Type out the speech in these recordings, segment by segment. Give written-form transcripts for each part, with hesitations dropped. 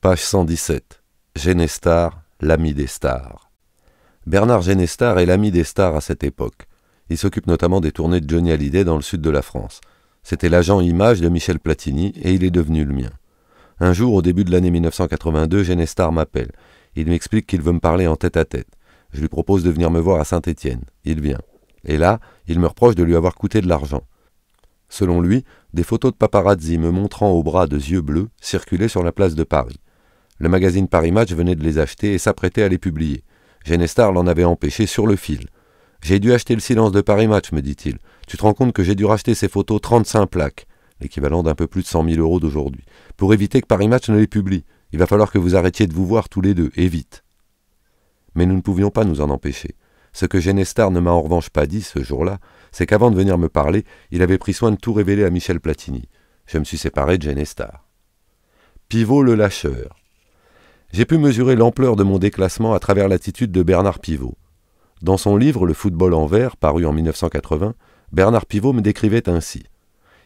Page 117. Genestar, l'ami des stars. Bernard Genestar est l'ami des stars à cette époque. Il s'occupe notamment des tournées de Johnny Hallyday dans le sud de la France. C'était l'agent image de Michel Platini et il est devenu le mien. Un jour, au début de l'année 1982, Genestar m'appelle. Il m'explique qu'il veut me parler en tête-à-tête. Je lui propose de venir me voir à Saint-Étienne. Il vient. Et là, il me reproche de lui avoir coûté de l'argent. Selon lui, des photos de paparazzi me montrant au bras de yeux bleus circulaient sur la place de Paris. Le magazine Paris Match venait de les acheter et s'apprêtait à les publier. Genestar l'en avait empêché sur le fil. « J'ai dû acheter le silence de Paris Match, me dit-il. Tu te rends compte que j'ai dû racheter ces photos 35 plaques, l'équivalent d'un peu plus de 100 000 € d'aujourd'hui, pour éviter que Paris Match ne les publie. Il va falloir que vous arrêtiez de vous voir tous les deux, et vite. » Mais nous ne pouvions pas nous en empêcher. Ce que Genestar ne m'a en revanche pas dit ce jour-là, c'est qu'avant de venir me parler, il avait pris soin de tout révéler à Michel Platini. Je me suis séparé de Genestar. Pivot le lâcheur. J'ai pu mesurer l'ampleur de mon déclassement à travers l'attitude de Bernard Pivot. Dans son livre « Le football en vert », paru en 1980, Bernard Pivot me décrivait ainsi.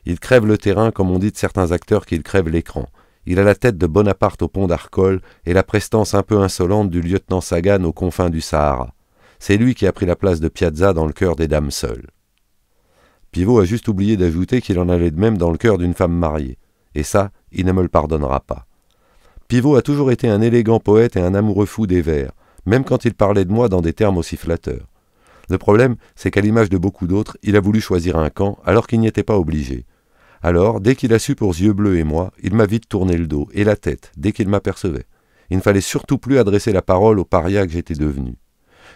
Il crève le terrain comme on dit de certains acteurs qu'ils crèvent l'écran. Il a la tête de Bonaparte au pont d'Arcole et la prestance un peu insolente du lieutenant Sagan aux confins du Sahara. C'est lui qui a pris la place de Piazza dans le cœur des dames seules. Pivot a juste oublié d'ajouter qu'il en allait de même dans le cœur d'une femme mariée. Et ça, il ne me le pardonnera pas. Pivot a toujours été un élégant poète et un amoureux fou des vers, même quand il parlait de moi dans des termes aussi flatteurs. Le problème, c'est qu'à l'image de beaucoup d'autres, il a voulu choisir un camp alors qu'il n'y était pas obligé. Alors, dès qu'il a su pour Yeux Bleus et moi, il m'a vite tourné le dos et la tête, dès qu'il m'apercevait. Il ne fallait surtout plus adresser la parole au paria que j'étais devenu.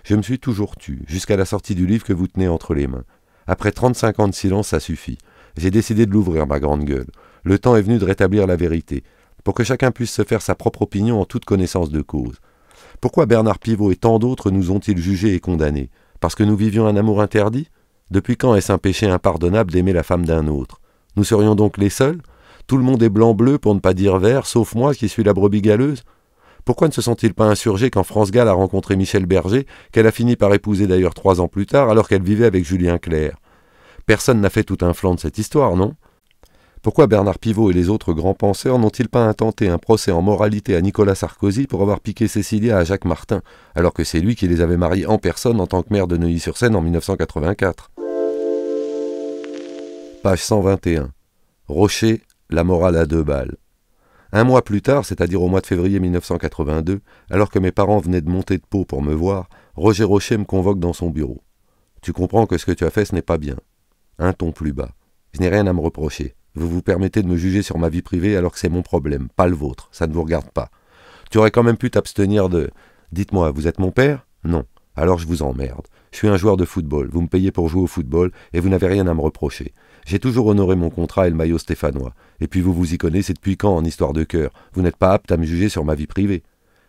Je me suis toujours tu, jusqu'à la sortie du livre que vous tenez entre les mains. Après 35 ans de silence, ça suffit. J'ai décidé de l'ouvrir, ma grande gueule. Le temps est venu de rétablir la vérité, pour que chacun puisse se faire sa propre opinion en toute connaissance de cause. Pourquoi Bernard Pivot et tant d'autres nous ont-ils jugés et condamnés? Parce que nous vivions un amour interdit? Depuis quand est-ce un péché impardonnable d'aimer la femme d'un autre? Nous serions donc les seuls? Tout le monde est blanc-bleu, pour ne pas dire vert, sauf moi qui suis la brebis galeuse? Pourquoi ne se sont-ils pas insurgés quand France Gall a rencontré Michel Berger, qu'elle a fini par épouser d'ailleurs 3 ans plus tard, alors qu'elle vivait avec Julien Clerc? Personne n'a fait tout un flanc de cette histoire, non? Pourquoi Bernard Pivot et les autres grands penseurs n'ont-ils pas intenté un procès en moralité à Nicolas Sarkozy pour avoir piqué Cécilia à Jacques Martin, alors que c'est lui qui les avait mariés en personne en tant que maire de Neuilly-sur-Seine en 1984? Page 121. Rocher, la morale à 2 balles. Un mois plus tard, c'est-à-dire au mois de février 1982, alors que mes parents venaient de monter de Pau pour me voir, Roger Rocher me convoque dans son bureau. « Tu comprends que ce que tu as fait, ce n'est pas bien. » Un ton plus bas. « Je n'ai rien à me reprocher. Vous vous permettez de me juger sur ma vie privée alors que c'est mon problème, pas le vôtre. Ça ne vous regarde pas. Tu aurais quand même pu t'abstenir de... Dites-moi, vous êtes mon père? Non. Alors je vous emmerde. Je suis un joueur de football. Vous me payez pour jouer au football et vous n'avez rien à me reprocher. J'ai toujours honoré mon contrat et le maillot stéphanois. Et puis vous vous y connaissez depuis quand en histoire de cœur? Vous n'êtes pas apte à me juger sur ma vie privée.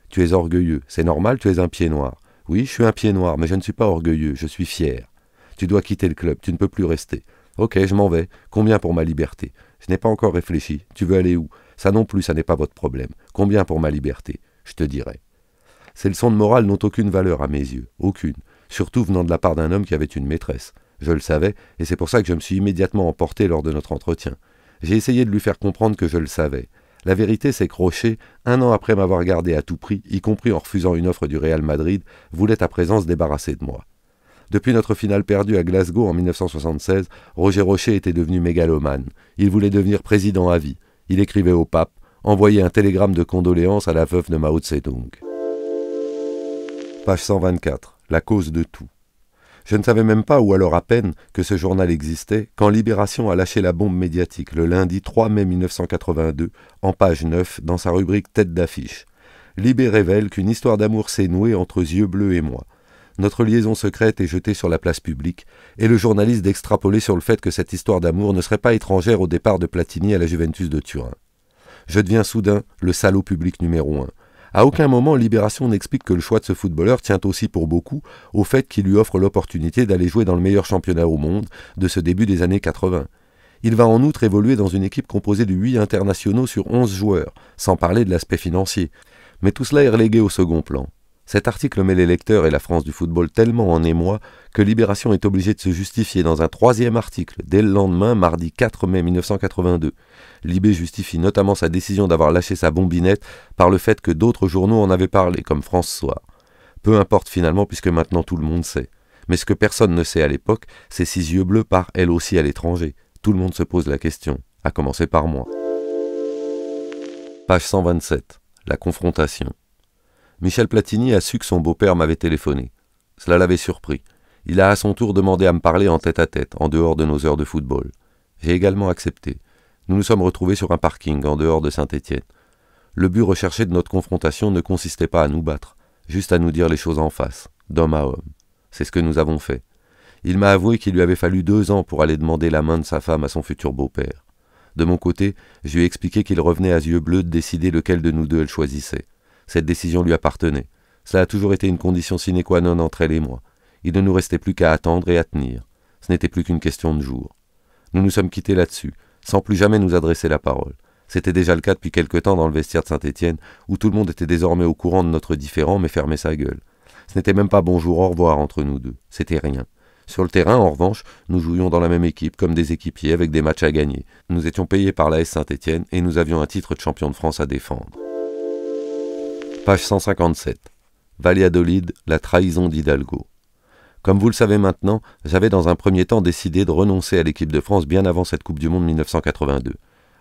Tu es orgueilleux. C'est normal, tu es un pied noir. Oui, je suis un pied noir, mais je ne suis pas orgueilleux. Je suis fier. Tu dois quitter le club. Tu ne peux plus rester. Ok, je m'en vais. Combien pour ma liberté? Je n'ai pas encore réfléchi. Tu veux aller où? Ça non plus, ça n'est pas votre problème. Combien pour ma liberté? Je te dirai. Ces leçons de morale n'ont aucune valeur à mes yeux. Aucune. Surtout venant de la part d'un homme qui avait une maîtresse. Je le savais, et c'est pour ça que je me suis immédiatement emporté lors de notre entretien. J'ai essayé de lui faire comprendre que je le savais. La vérité, c'est que Rocher, 1 an après m'avoir gardé à tout prix, y compris en refusant une offre du Real Madrid, voulait à présent se débarrasser de moi. Depuis notre finale perdue à Glasgow en 1976, Roger Rocher était devenu mégalomane. Il voulait devenir président à vie. Il écrivait au pape, envoyait un télégramme de condoléances à la veuve de Mao Tse-tung. Page 124. La cause de tout. Je ne savais même pas, ou alors à peine, que ce journal existait, quand Libération a lâché la bombe médiatique le lundi 3 mai 1982, en page 9, dans sa rubrique Tête d'affiche. Libé révèle qu'une histoire d'amour s'est nouée entre Yeux Bleus et moi. Notre liaison secrète est jetée sur la place publique, et le journaliste d'extrapoler sur le fait que cette histoire d'amour ne serait pas étrangère au départ de Platini à la Juventus de Turin. Je deviens soudain le salaud public numéro 1. À aucun moment, Libération n'explique que le choix de ce footballeur tient aussi pour beaucoup au fait qu'il lui offre l'opportunité d'aller jouer dans le meilleur championnat au monde de ce début des années 80. Il va en outre évoluer dans une équipe composée de 8 internationaux sur 11 joueurs, sans parler de l'aspect financier. Mais tout cela est relégué au second plan. Cet article met les lecteurs et la France du football tellement en émoi que Libération est obligé de se justifier dans un troisième article dès le lendemain, mardi 4 mai 1982. Libé justifie notamment sa décision d'avoir lâché sa bombinette par le fait que d'autres journaux en avaient parlé, comme France Soir. Peu importe finalement puisque maintenant tout le monde sait. Mais ce que personne ne sait à l'époque, c'est si Yeux Bleus part elle aussi à l'étranger. Tout le monde se pose la question, à commencer par moi. Page 127. La confrontation. Michel Platini a su que son beau-père m'avait téléphoné. Cela l'avait surpris. Il a à son tour demandé à me parler en tête-à-tête, en dehors de nos heures de football. J'ai également accepté. Nous nous sommes retrouvés sur un parking, en dehors de Saint-Étienne. Le but recherché de notre confrontation ne consistait pas à nous battre, juste à nous dire les choses en face, d'homme à homme. C'est ce que nous avons fait. Il m'a avoué qu'il lui avait fallu 2 ans pour aller demander la main de sa femme à son futur beau-père. De mon côté, je lui ai expliqué qu'il revenait à Yeux Bleus de décider lequel de nous deux elle choisissait. Cette décision lui appartenait. Cela a toujours été une condition sine qua non entre elle et moi. Il ne nous restait plus qu'à attendre et à tenir. Ce n'était plus qu'une question de jours. Nous nous sommes quittés là-dessus, sans plus jamais nous adresser la parole. C'était déjà le cas depuis quelque temps dans le vestiaire de Saint-Étienne, où tout le monde était désormais au courant de notre différend, mais fermait sa gueule. Ce n'était même pas bonjour, au revoir entre nous deux. C'était rien. Sur le terrain, en revanche, nous jouions dans la même équipe, comme des équipiers, avec des matchs à gagner. Nous étions payés par l'AS Saint-Étienne et nous avions un titre de champion de France à défendre. Page 157. Valladolid, la trahison d'Hidalgo. Comme vous le savez maintenant, j'avais dans un premier temps décidé de renoncer à l'équipe de France bien avant cette Coupe du Monde 1982.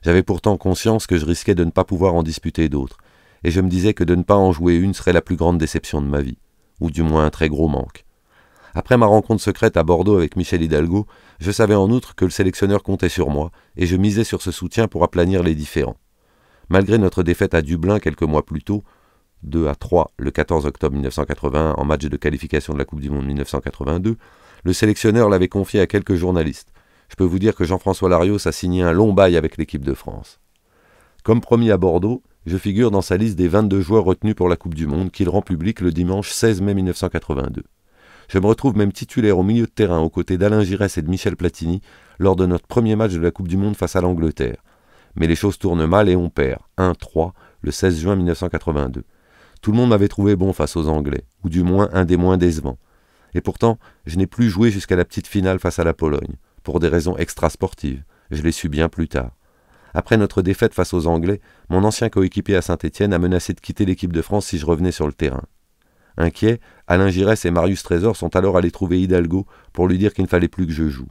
J'avais pourtant conscience que je risquais de ne pas pouvoir en disputer d'autres, et je me disais que de ne pas en jouer une serait la plus grande déception de ma vie, ou du moins un très gros manque. Après ma rencontre secrète à Bordeaux avec Michel Hidalgo, je savais en outre que le sélectionneur comptait sur moi, et je misais sur ce soutien pour aplanir les différends. Malgré notre défaite à Dublin quelques mois plus tôt, 2-3 le 14 octobre 1981 en match de qualification de la Coupe du Monde 1982, le sélectionneur l'avait confié à quelques journalistes. Je peux vous dire que Jean-François Larios a signé un long bail avec l'équipe de France. Comme promis à Bordeaux, je figure dans sa liste des 22 joueurs retenus pour la Coupe du Monde qu'il rend publique le dimanche 16 mai 1982. Je me retrouve même titulaire au milieu de terrain aux côtés d'Alain Giresse et de Michel Platini lors de notre premier match de la Coupe du Monde face à l'Angleterre. Mais les choses tournent mal et on perd, 1-3, le 16 juin 1982. Tout le monde m'avait trouvé bon face aux Anglais, ou du moins un des moins décevants. Et pourtant, je n'ai plus joué jusqu'à la petite finale face à la Pologne, pour des raisons extrasportives. Je l'ai su bien plus tard. Après notre défaite face aux Anglais, mon ancien coéquipier à Saint-Étienne a menacé de quitter l'équipe de France si je revenais sur le terrain. Inquiets, Alain Giresse et Marius Trésor sont alors allés trouver Hidalgo pour lui dire qu'il ne fallait plus que je joue.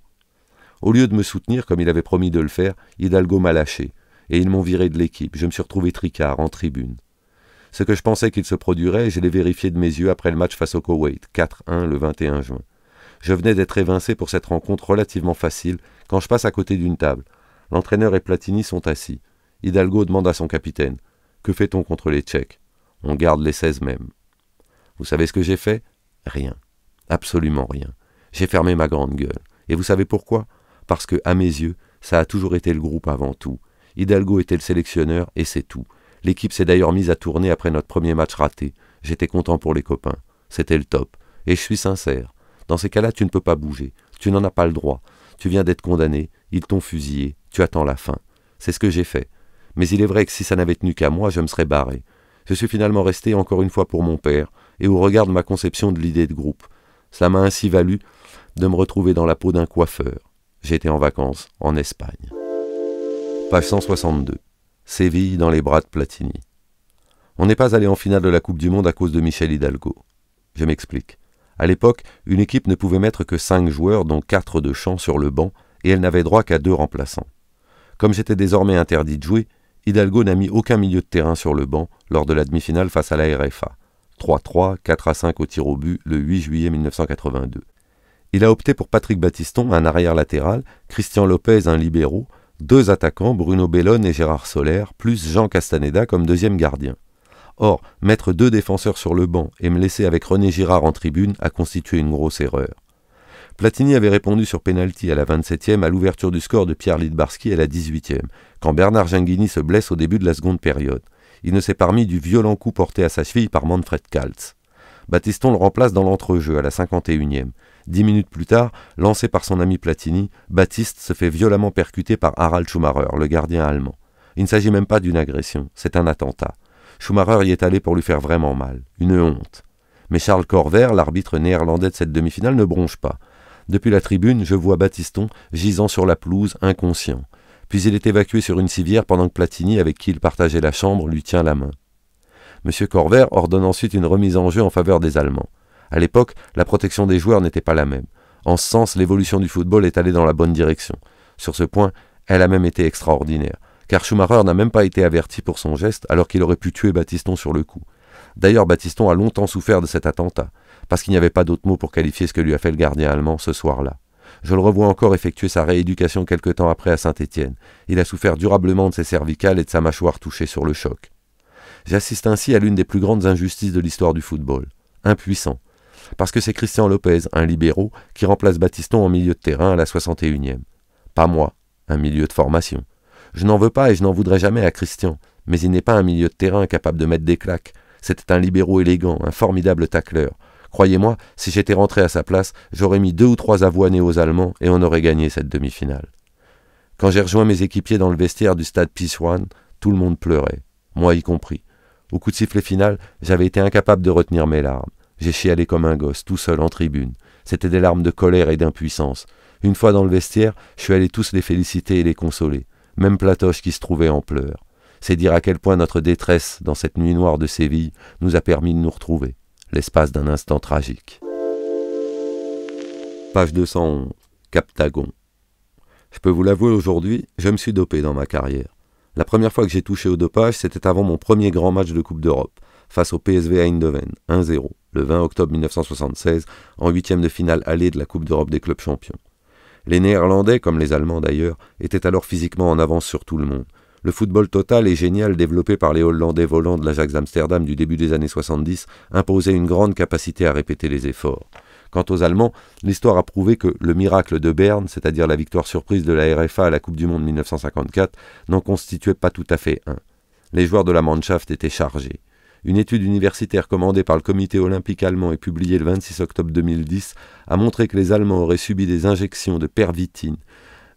Au lieu de me soutenir, comme il avait promis de le faire, Hidalgo m'a lâché, et ils m'ont viré de l'équipe. Je me suis retrouvé tricard, en tribune. Ce que je pensais qu'il se produirait, je l'ai vérifié de mes yeux après le match face au Koweït, 4-1 le 21 juin. Je venais d'être évincé pour cette rencontre relativement facile quand je passe à côté d'une table. L'entraîneur et Platini sont assis. Hidalgo demande à son capitaine « Que fait-on contre les Tchèques ?»« On garde les 16 mêmes. » Vous savez ce que j'ai fait ? Rien. Absolument rien. J'ai fermé ma grande gueule. Et vous savez pourquoi ? Parce que, à mes yeux, ça a toujours été le groupe avant tout. Hidalgo était le sélectionneur et c'est tout. L'équipe s'est d'ailleurs mise à tourner après notre premier match raté. J'étais content pour les copains. C'était le top. Et je suis sincère. Dans ces cas-là, tu ne peux pas bouger. Tu n'en as pas le droit. Tu viens d'être condamné. Ils t'ont fusillé. Tu attends la fin. C'est ce que j'ai fait. Mais il est vrai que si ça n'avait tenu qu'à moi, je me serais barré. Je suis finalement resté encore une fois pour mon père et au regard de ma conception de l'idée de groupe. Cela m'a ainsi valu de me retrouver dans la peau d'un coiffeur. J'étais en vacances en Espagne. Page 162. Séville dans les bras de Platini. On n'est pas allé en finale de la Coupe du Monde à cause de Michel Hidalgo. Je m'explique. À l'époque, une équipe ne pouvait mettre que 5 joueurs, dont 4 de champ sur le banc, et elle n'avait droit qu'à 2 remplaçants. Comme j'étais désormais interdit de jouer, Hidalgo n'a mis aucun milieu de terrain sur le banc lors de la demi-finale face à la RFA. 3-3, 4-5 au tir au but le 8 juillet 1982. Il a opté pour Patrick Battiston, un arrière latéral, Christian Lopez, un libéro, 2 attaquants, Bruno Bellone et Gérard Soler, plus Jean Castaneda comme deuxième gardien. Or, mettre 2 défenseurs sur le banc et me laisser avec René Girard en tribune a constitué une grosse erreur. Platini avait répondu sur pénalty à la 27e à l'ouverture du score de Pierre Lidbarski à la 18e, quand Bernard Gengini se blesse au début de la seconde période. Il ne s'est pas remis du violent coup porté à sa cheville par Manfred Kaltz. Battiston le remplace dans l'entrejeu à la 51e. 10 minutes plus tard, lancé par son ami Platini, Baptiste se fait violemment percuter par Harald Schumacher, le gardien allemand. Il ne s'agit même pas d'une agression, c'est un attentat. Schumacher y est allé pour lui faire vraiment mal. Une honte. Mais Charles Corver, l'arbitre néerlandais de cette demi-finale, ne bronche pas. Depuis la tribune, je vois Battiston gisant sur la pelouse, inconscient. Puis il est évacué sur une civière pendant que Platini, avec qui il partageait la chambre, lui tient la main. M. Corver ordonne ensuite une remise en jeu en faveur des Allemands. À l'époque, la protection des joueurs n'était pas la même. En ce sens, l'évolution du football est allée dans la bonne direction. Sur ce point, elle a même été extraordinaire, car Schumacher n'a même pas été averti pour son geste alors qu'il aurait pu tuer Battiston sur le coup. D'ailleurs, Battiston a longtemps souffert de cet attentat, parce qu'il n'y avait pas d'autre mot pour qualifier ce que lui a fait le gardien allemand ce soir-là. Je le revois encore effectuer sa rééducation quelque temps après à Saint-Étienne. Il a souffert durablement de ses cervicales et de sa mâchoire touchée sur le choc. J'assiste ainsi à l'une des plus grandes injustices de l'histoire du football. Impuissant. Parce que c'est Christian Lopez, un libéro, qui remplace Battiston en milieu de terrain à la 61e. Pas moi, un milieu de formation. Je n'en veux pas et je n'en voudrais jamais à Christian, mais il n'est pas un milieu de terrain capable de mettre des claques. C'était un libéro élégant, un formidable tacleur. Croyez-moi, si j'étais rentré à sa place, j'aurais mis 2 ou 3 avoinés aux Allemands et on aurait gagné cette demi-finale. Quand j'ai rejoint mes équipiers dans le vestiaire du stade Pizjuan, tout le monde pleurait, moi y compris. Au coup de sifflet final, j'avais été incapable de retenir mes larmes. J'ai chialé comme un gosse, tout seul en tribune. C'étaient des larmes de colère et d'impuissance. Une fois dans le vestiaire, je suis allé tous les féliciter et les consoler. Même Platoche qui se trouvait en pleurs. C'est dire à quel point notre détresse, dans cette nuit noire de Séville, nous a permis de nous retrouver, l'espace d'un instant tragique. Page 211. Captagon. Je peux vous l'avouer aujourd'hui, je me suis dopé dans ma carrière. La première fois que j'ai touché au dopage, c'était avant mon premier grand match de Coupe d'Europe, face au PSV Eindhoven, 1-0, le 20 octobre 1976, en 8e de finale allée de la Coupe d'Europe des clubs champions. Les Néerlandais, comme les Allemands d'ailleurs, étaient alors physiquement en avance sur tout le monde. Le football total et génial développé par les Hollandais volants de l'Ajax d'Amsterdam du début des années 70 imposait une grande capacité à répéter les efforts. Quant aux Allemands, l'histoire a prouvé que le miracle de Berne, c'est-à-dire la victoire surprise de la RFA à la Coupe du Monde 1954, n'en constituait pas tout à fait un. Les joueurs de la Mannschaft étaient chargés. Une étude universitaire commandée par le comité olympique allemand et publiée le 26 octobre 2010 a montré que les Allemands auraient subi des injections de pervitine,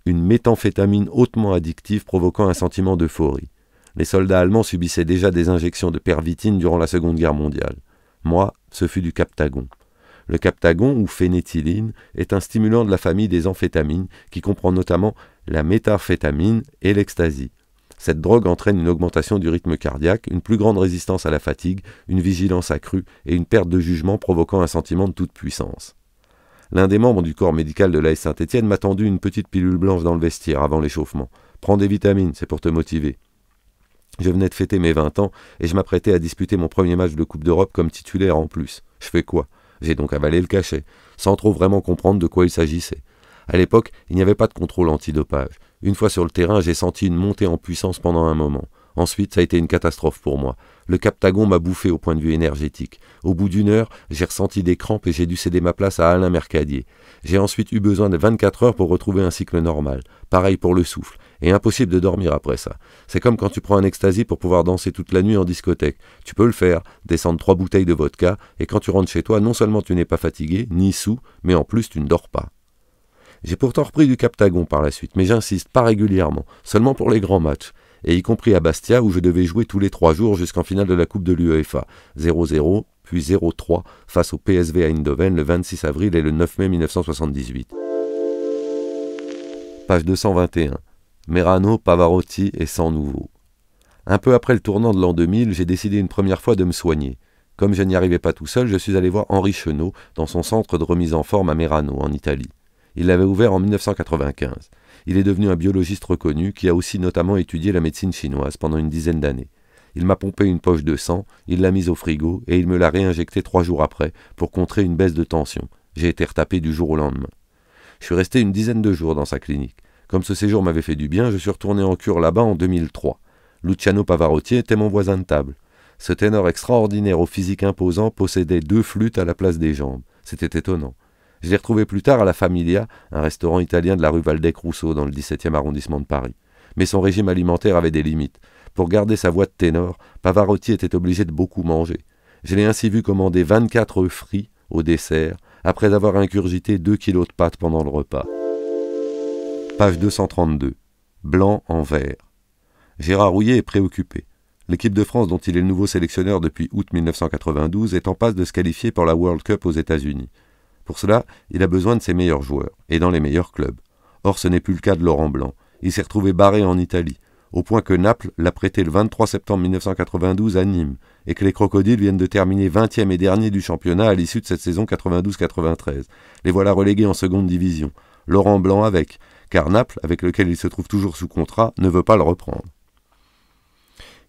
une méthamphétamine hautement addictive provoquant un sentiment d'euphorie. Les soldats allemands subissaient déjà des injections de pervitine durant la Seconde Guerre mondiale. Moi, ce fut du Captagon. Le Captagon, ou phénéthyline, est un stimulant de la famille des amphétamines qui comprend notamment la méthamphétamine et l'ecstasy. Cette drogue entraîne une augmentation du rythme cardiaque, une plus grande résistance à la fatigue, une vigilance accrue et une perte de jugement provoquant un sentiment de toute puissance. L'un des membres du corps médical de l'AS Saint-Étienne m'a tendu une petite pilule blanche dans le vestiaire avant l'échauffement. « Prends des vitamines, c'est pour te motiver. » Je venais de fêter mes 20 ans et je m'apprêtais à disputer mon premier match de Coupe d'Europe comme titulaire en plus. Je fais quoi ? J'ai donc avalé le cachet, sans trop vraiment comprendre de quoi il s'agissait. À l'époque, il n'y avait pas de contrôle antidopage. Une fois sur le terrain, j'ai senti une montée en puissance pendant un moment. Ensuite, ça a été une catastrophe pour moi. Le Captagon m'a bouffé au point de vue énergétique. Au bout d'1 heure, j'ai ressenti des crampes et j'ai dû céder ma place à Alain Mercadier. J'ai ensuite eu besoin de 24 heures pour retrouver un cycle normal. Pareil pour le souffle. Et impossible de dormir après ça. C'est comme quand tu prends un ecstasy pour pouvoir danser toute la nuit en discothèque. Tu peux le faire, descendre 3 bouteilles de vodka, et quand tu rentres chez toi, non seulement tu n'es pas fatigué, ni saoul, mais en plus tu ne dors pas. J'ai pourtant repris du Captagon par la suite, mais j'insiste, pas régulièrement, seulement pour les grands matchs, et y compris à Bastia où je devais jouer tous les 3 jours jusqu'en finale de la Coupe de l'UEFA, 0-0, puis 0-3 face au PSV Eindhoven le 26 avril et le 9 mai 1978. Page 221. Merano, Pavarotti et Sang Nouveau. Un peu après le tournant de l'an 2000, j'ai décidé une première fois de me soigner. Comme je n'y arrivais pas tout seul, je suis allé voir Henri Chenot dans son centre de remise en forme à Merano, en Italie. Il l'avait ouvert en 1995. Il est devenu un biologiste reconnu qui a aussi notamment étudié la médecine chinoise pendant une dizaine d'années. Il m'a pompé une poche de sang, il l'a mise au frigo et il me l'a réinjectée 3 jours après pour contrer une baisse de tension. J'ai été retapé du jour au lendemain. Je suis resté une dizaine de jours dans sa clinique. Comme ce séjour m'avait fait du bien, je suis retourné en cure là-bas en 2003. Luciano Pavarotti était mon voisin de table. Ce ténor extraordinaire au physique imposant possédait 2 flûtes à la place des jambes. C'était étonnant. Je l'ai retrouvé plus tard à la Familia, un restaurant italien de la rue Valdec-Rousseau dans le 17e arrondissement de Paris. Mais son régime alimentaire avait des limites. Pour garder sa voix de ténor, Pavarotti était obligé de beaucoup manger. Je l'ai ainsi vu commander 24 œufs frits au dessert, après avoir ingurgité 2 kilos de pâtes pendant le repas. Page 232. Blanc en vert. Gérard Rouillet est préoccupé. L'équipe de France, dont il est le nouveau sélectionneur depuis août 1992, est en passe de se qualifier pour la World Cup aux États-Unis. Pour cela, il a besoin de ses meilleurs joueurs, et dans les meilleurs clubs. Or, ce n'est plus le cas de Laurent Blanc. Il s'est retrouvé barré en Italie, au point que Naples l'a prêté le 23 septembre 1992 à Nîmes, et que les Crocodiles viennent de terminer 20e et dernier du championnat à l'issue de cette saison 92-93. Les voilà relégués en seconde division. Laurent Blanc avec, car Naples, avec lequel il se trouve toujours sous contrat, ne veut pas le reprendre.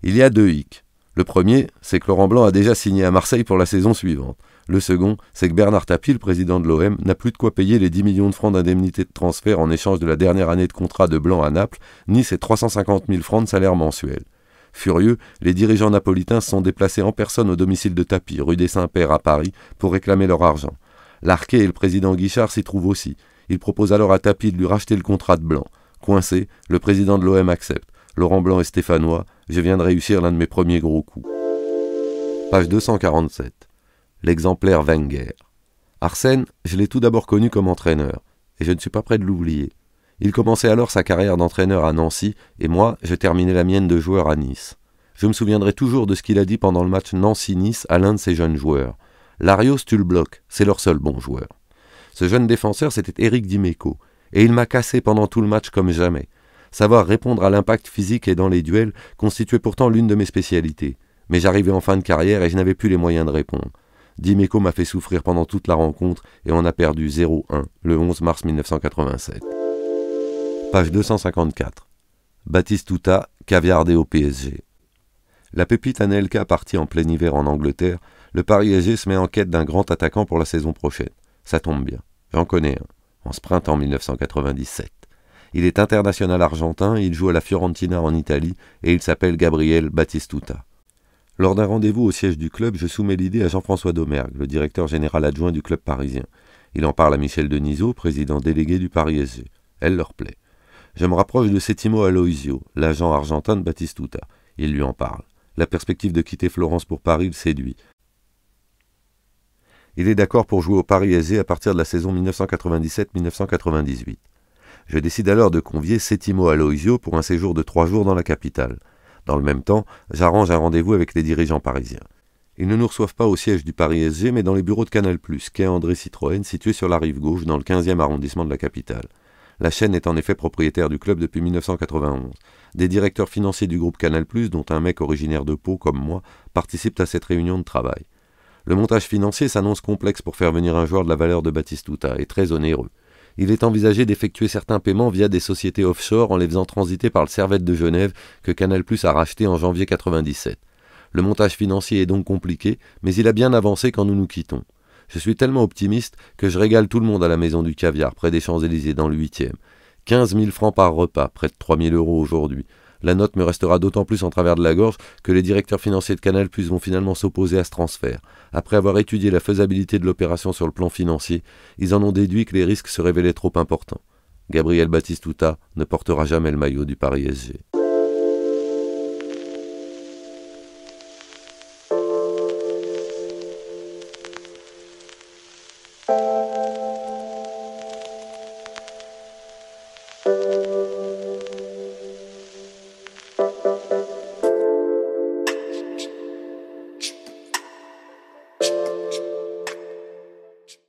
Il y a deux hicks. Le premier, c'est que Laurent Blanc a déjà signé à Marseille pour la saison suivante. Le second, c'est que Bernard Tapie, le président de l'OM, n'a plus de quoi payer les 10 millions de francs d'indemnité de transfert en échange de la dernière année de contrat de Blanc à Naples, ni ses 350 000 francs de salaire mensuel. Furieux, les dirigeants napolitains se sont déplacés en personne au domicile de Tapie, rue des Saints-Pères à Paris, pour réclamer leur argent. Larquet et le président Guichard s'y trouvent aussi. Ils proposent alors à Tapie de lui racheter le contrat de Blanc. Coincé, le président de l'OM accepte. Laurent Blanc est stéphanois, je viens de réussir l'un de mes premiers gros coups. Page 247. L'exemplaire Wenger. Arsène, je l'ai tout d'abord connu comme entraîneur, et je ne suis pas prêt de l'oublier. Il commençait alors sa carrière d'entraîneur à Nancy, et moi, je terminais la mienne de joueur à Nice. Je me souviendrai toujours de ce qu'il a dit pendant le match Nancy-Nice à l'un de ses jeunes joueurs. « Larios, tu le bloques, c'est leur seul bon joueur. » Ce jeune défenseur, c'était Éric Dimeco, et il m'a cassé pendant tout le match comme jamais. Savoir répondre à l'impact physique et dans les duels constituait pourtant l'une de mes spécialités. Mais j'arrivais en fin de carrière et je n'avais plus les moyens de répondre. Dimeco m'a fait souffrir pendant toute la rencontre et on a perdu 0-1 le 11 mars 1987. Page 254. Batistuta, caviardé au PSG. La pépite Anelka partie en plein hiver en Angleterre, le Paris SG se met en quête d'un grand attaquant pour la saison prochaine. Ça tombe bien, j'en connais un, en ce printemps 1997. Il est international argentin, il joue à la Fiorentina en Italie et il s'appelle Gabriel Batistuta. Lors d'un rendez-vous au siège du club, je soumets l'idée à Jean-François Domergue, le directeur général adjoint du club parisien. Il en parle à Michel Denisot, président délégué du Paris SG. Elle leur plaît. Je me rapproche de Settimo Aloisio, l'agent argentin de Batistuta. Il lui en parle. La perspective de quitter Florence pour Paris le séduit. Il est d'accord pour jouer au Paris SG à partir de la saison 1997-1998. Je décide alors de convier Settimo Aloisio pour un séjour de 3 jours dans la capitale. Dans le même temps, j'arrange un rendez-vous avec les dirigeants parisiens. Ils ne nous reçoivent pas au siège du Paris SG, mais dans les bureaux de Canal+, quai André Citroën, situé sur la rive gauche, dans le 15e arrondissement de la capitale. La chaîne est en effet propriétaire du club depuis 1991. Des directeurs financiers du groupe Canal+, dont un mec originaire de Pau, comme moi, participent à cette réunion de travail. Le montage financier s'annonce complexe pour faire venir un joueur de la valeur de Batistuta, et très onéreux. Il est envisagé d'effectuer certains paiements via des sociétés offshore en les faisant transiter par le Servette de Genève que Canal+ a racheté en janvier 1997. Le montage financier est donc compliqué, mais il a bien avancé quand nous nous quittons. Je suis tellement optimiste que je régale tout le monde à la Maison du Caviar, près des Champs-Élysées, dans le 8e. 15 000 francs par repas, près de 3 000 € aujourd'hui. La note me restera d'autant plus en travers de la gorge que les directeurs financiers de Canal+ vont finalement s'opposer à ce transfert. Après avoir étudié la faisabilité de l'opération sur le plan financier, ils en ont déduit que les risques se révélaient trop importants. Gabriel Batistuta ne portera jamais le maillot du Paris SG.